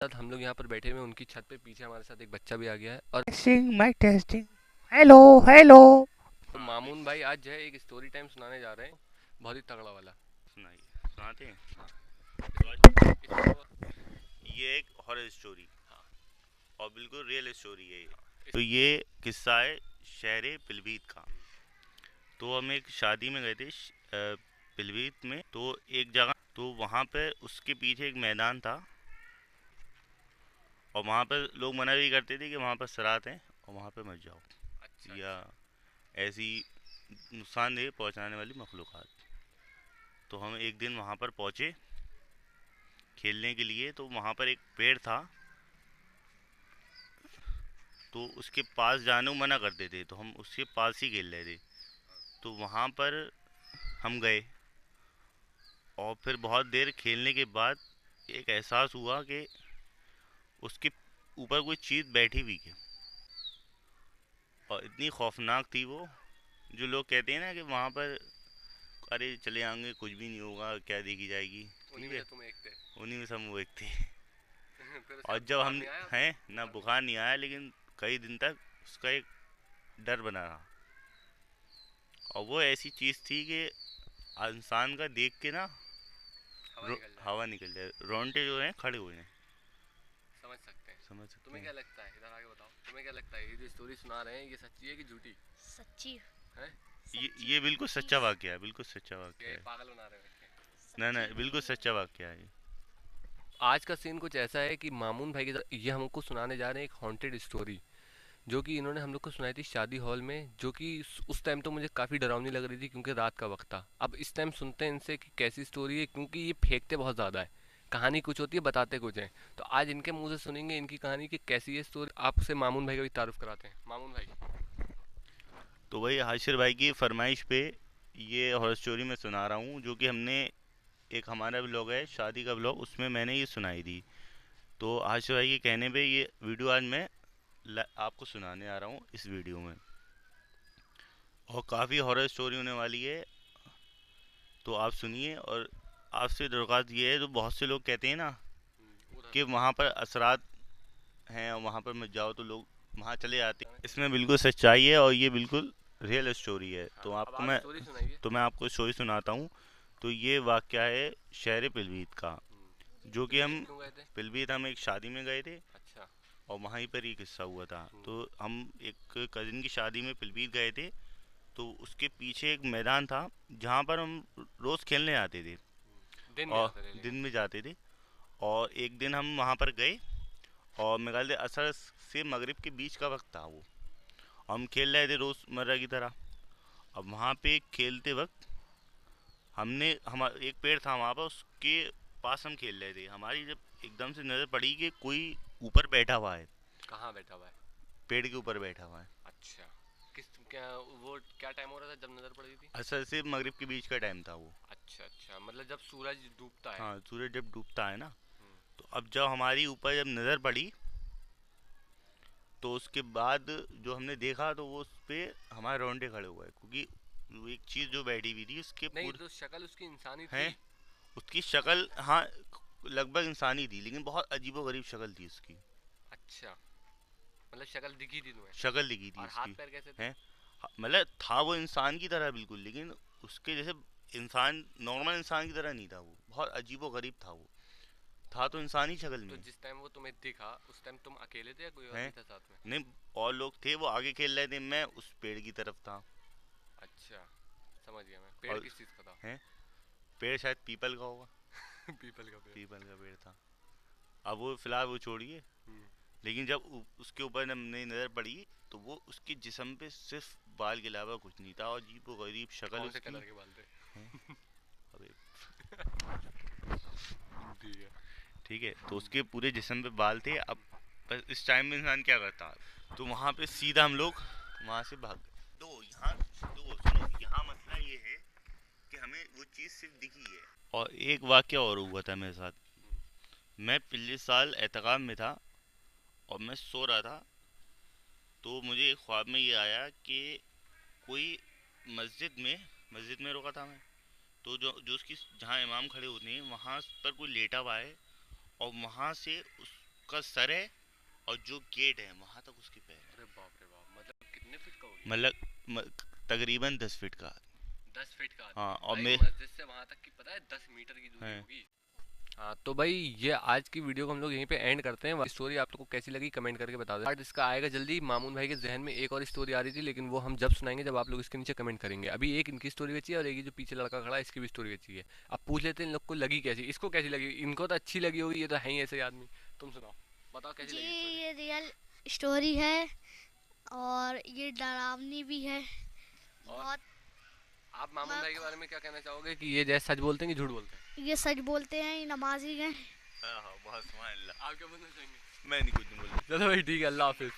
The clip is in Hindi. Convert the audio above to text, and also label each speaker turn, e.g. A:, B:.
A: साथ हम लोग यहाँ पर बैठे हुए हैं उनकी छत पे। पीछे हमारे साथ एक बच्चा भी आ गया है और
B: testing mic testing. Hello hello.
A: तो मामून भाई आज जो है एक स्टोरी टाइम सुनाने जा रहे हैं, बहुत ही तगड़ा वाला।
C: सुनाइए, सुनाते हैं।
A: हाँ,
C: तो
A: तो
C: आज
A: इसको
C: ये एक हॉरर स्टोरी
A: हाँ
C: और बिल्कुल रियल स्टोरी है ये।
A: हाँ
C: तो ये किस्सा है शहर पिलभीत का। तो हम एक शादी में गए थे पिलभीत में। तो एक जगह, तो वहाँ पे उसके पीछे एक मैदान था और वहाँ पे लोग मना भी करते थे कि वहाँ पर सरात हैं और वहाँ पे मत जाओ,
A: अच्छा
C: या
A: अच्छा।
C: ऐसी नुकसानदेह पहुँचाने वाली मखलूक़ात। तो हम एक दिन वहाँ पर पहुँचे खेलने के लिए। तो वहाँ पर एक पेड़ था, तो उसके पास जाने को मना करते थे, तो हम उसके पास ही खेल रहे थे। तो वहाँ पर हम गए और फिर बहुत देर खेलने के बाद एक एहसास हुआ कि उसके ऊपर कोई चीज़ बैठी हुई है और इतनी खौफनाक थी वो। जो लोग कहते हैं ना कि वहाँ पर अरे चले आएंगे कुछ भी नहीं होगा, क्या देखी जाएगी,
A: उन्हीं
C: ठीक
A: में
C: है,
A: से तुम एक थे।
C: उन्हीं में से हम वो एक थे।
A: फिर उसके
C: और
A: बाद
C: जब
A: बुखार
C: हम
A: नहीं आया फिर?
C: हैं ना,
A: बुखार नहीं
C: बुखार नहीं आया, लेकिन कई दिन तक उसका एक डर बना रहा। और वो ऐसी चीज़ थी कि इंसान का देख के ना
A: हवा निकल जाए।
C: हवा निकल जाए, रोंगटे जो हैं खड़े हुए हैं।
A: समझ सकते हैं।
C: समझ सकते
A: तुम्हें
C: हैं।
A: क्या लगता है, इधर आके बताओ, तुम्हें क्या लगता है ये जो स्टोरी सुना रहे हैं ये सच्ची है कि झूठी
D: सच्ची।
A: है?
C: ये बिल्कुल
D: सच्ची।
C: सच्चा वाक्य है, बिल्कुल सच्चा वाक्य
A: ये
C: है।
A: पागल बना रहे हैं?
C: ना ना,
D: सच्ची
C: बिल्कुल
D: बोल रहे
C: सच्चा
D: हैं।
C: वाक्य है ये।
A: आज का सीन कुछ ऐसा है कि मामून भाई ये हमको सुनाने जा रहे हैं एक हॉन्टेड स्टोरी, जो कि इन्होंने हम लोग को सुनाई थी शादी हॉल में, जो कि उस टाइम तो मुझे काफ़ी डरावनी लग रही थी क्योंकि रात का वक्त था। अब इस टाइम सुनते हैं इनसे कि कैसी स्टोरी है, क्योंकि ये फेंकते बहुत ज़्यादा है, कहानी कुछ होती है बताते कुछ है। तो आज इनके मुंह से सुनेंगे इनकी कहानी कि कैसी है स्टोरी। आपसे मामून भाई का भी तारुफ कराते हैं। मामून भाई।
C: तो वही हाशिर भाई की फरमाइश पे ये हॉरर स्टोरी मैं सुना रहा हूँ, जो कि हमने एक हमारा ब्लॉग है शादी का ब्लॉग, उसमें मैंने ये सुनाई थी। तो हाशिर भाई के कहने पे ये वीडियो आज मैं आपको सुनाने आ रहा हूँ इस वीडियो में। और काफ़ी हॉरर स्टोरी होने वाली है, तो आप सुनिए। और आपसे दरख्वास्त ये है, तो बहुत से लोग कहते हैं ना
A: उधर
C: कि
A: उधर
C: वहाँ पर असरात हैं और वहाँ पर मत जाओ, तो लोग वहाँ चले जाते
A: जाना
C: हैं।
A: चाहिए।
C: इसमें बिल्कुल सच्चाई है और ये बिल्कुल रियल स्टोरी है।
A: हाँ,
C: तो
A: अब
C: आपको
A: आप
C: मैं
A: स्टोरी सुनाइए।
C: तो मैं आपको स्टोरी सुनाता हूँ। तो ये वाक़या है शहर पिलभीत का, जो कि
A: पिलवीत
C: हम
A: क्यों गए थे?
C: पिलभीत हम एक शादी में गए थे
A: अच्छा।
C: और वहीं पर ही किस्सा हुआ था।
A: हम्म,
C: तो हम एक कज़िन की शादी में पिलभीत गए थे। तो उसके पीछे एक मैदान था जहाँ पर हम रोज़ खेलने आते थे
A: दिन में
C: और
A: आते थे
C: दिन
A: लेकिन।
C: में जाते थे। और एक दिन हम वहाँ पर गए और मेरे ख्याल से असर से मगरिब के बीच का वक्त था वो। हम खेल रहे थे रोज़मर्रा की तरह। अब वहाँ पे खेलते वक्त हमने हमारा एक पेड़ था वहाँ पर, उसके पास हम खेल रहे थे। हमारी जब एकदम से नज़र पड़ी कि कोई ऊपर बैठा हुआ है,
A: कहाँ बैठा हुआ है?
C: पेड़ के ऊपर बैठा हुआ है।
A: अच्छा। किस क्या वो क्या टाइम हो रहा था जब नजर पड़ी थी?
C: असर से मगरिब के बीच का टाइम था वो।
A: अच्छा अच्छा, मतलब जब सूरज डूबता है।
C: हाँ, सूरज जब डूबता है ना।
A: हम्म,
C: तो अब जब हमारी ऊपर जब नज़र पड़ी, तो उसके बाद जो हमने देखा तो वो उस पे हमारे रोंगटे खड़े हुए, क्योंकि वो एक चीज़ जो बैठी हुई थी उसके
A: नहीं
C: पूरे
A: तो शक्ल उसकी इंसानी
C: हैं।
A: थी?
C: उसकी शक्ल, हाँ, लगभग इंसानी थी, लेकिन बहुत अजीबोगरीब शक्ल थी उसकी।
A: अच्छा, मतलब शक्ल दिखी थी तुम्हें?
C: शक्ल दिखी थी
A: और हाथ
C: उसकी।
A: पैर कैसे थे?
C: हैं, मतलब था वो इंसान की तरह बिल्कुल, लेकिन उसके जैसे इंसान, नॉर्मल इंसान की तरह नहीं था वो, बहुत अजीबोगरीब था वो। था तो इंसानी शक्ल
A: तो
C: में।
A: जिस टाइम वो तुम्हें दिखा उस टाइम तुम अकेले थे या कोई और
C: हैं,
A: भी था साथ में?
C: नहीं, और लोग थे, वो आगे खेल रहे थे, मैं उस पेड़ की तरफ था।
A: अच्छा, समझ गया मैं। पेड़
C: और
A: किस चीज़ का था?
C: हैं, पेड़ शायद पीपल का होगा।
A: पीपल का पेड़।
C: पीपल का पेड़ था। अब वो फिलहाल वो छोड़िए,
A: हम्म,
C: लेकिन जब उसके ऊपर जब मेरी नज़र पड़ी, तो वो उसके जिस्म पे सिर्फ बाल के अलावा कुछ नहीं था और अजीब व गरीब शक्ल
A: कौन से
C: उसकी।
A: कलर के बाल थे?
C: हैं, अबे,
A: ठीक है।
C: ठीक है, तो उसके पूरे जिस्म पे बाल थे। अब बस इस टाइम में इंसान क्या करता, तो वहाँ पे सीधा हम लोग वहाँ से भाग गए। तो यहाँ, तो सुनो, यहाँ मसला ये है कि हमें वो चीज़ सिर्फ दिखी है। और एक वाक्य और हुआ था मेरे साथ। मैं पिछले साल एहतिकाफ में था और मैं सो रहा था। तो मुझे एक ख्वाब में ये आया कि कोई मस्जिद में रुका था मैं। तो जो जो उसकी जहाँ इमाम खड़े होते हैं वहाँ पर कोई लेटा हुआ है और वहाँ से उस उसका सर है और जो गेट है वहां तक उसके पैर है।
A: अरे बाप रे बाप, मतलब कितने फीट का होगी?
C: मतलब तकरीबन 10 फीट का।
A: 10 फीट का
C: हाँ
A: आदमी
C: और
A: भाई,
C: मैं
A: मस्जिद से वहां तक की पता है 10 मीटर की दूरी
C: है।
A: होगी। हाँ तो भाई ये आज की वीडियो को हम लोग यहीं पे एंड करते हैं। स्टोरी आप लोगों को कैसी लगी कमेंट करके बता दो। पार्ट इसका आएगा जल्दी। मामून भाई के जहन में एक और स्टोरी आ रही थी, लेकिन वो हम जब सुनाएंगे जब आप लोग इसके नीचे कमेंट करेंगे। अभी एक इनकी स्टोरी बची है और एक ये जो पीछे लड़का खड़ा है इसकी भी स्टोरी बची है। अब पूछ लेते हैं इन लोग को लगी कैसी, इसको कैसी लगी। इनको तो अच्छी लगी होगी, ये तो है ही ऐसे आदमी। तुम सुनाओ, बताओ कैसी
D: जी
A: लगी स्टोरी।
D: ये रियल स्टोरी है और ये डरावनी भी है
A: और
D: बहुत।
A: आप मामून
D: म-
A: भाई के बारे में क्या कहना चाहोगे कि ये जैसे सच बोलते हैं कि झूठ बोलते हैं?
D: ये सच बोलते हैं, ये नमाजी हैं।
C: हाँ हाँ बहुत सुभान अल्लाह।
A: आप क्या बोलना चाहेंगे?
C: मैं नहीं कुछ नहीं बोलूँ।
A: चलो भाई ठीक है, अल्लाह हाफिज।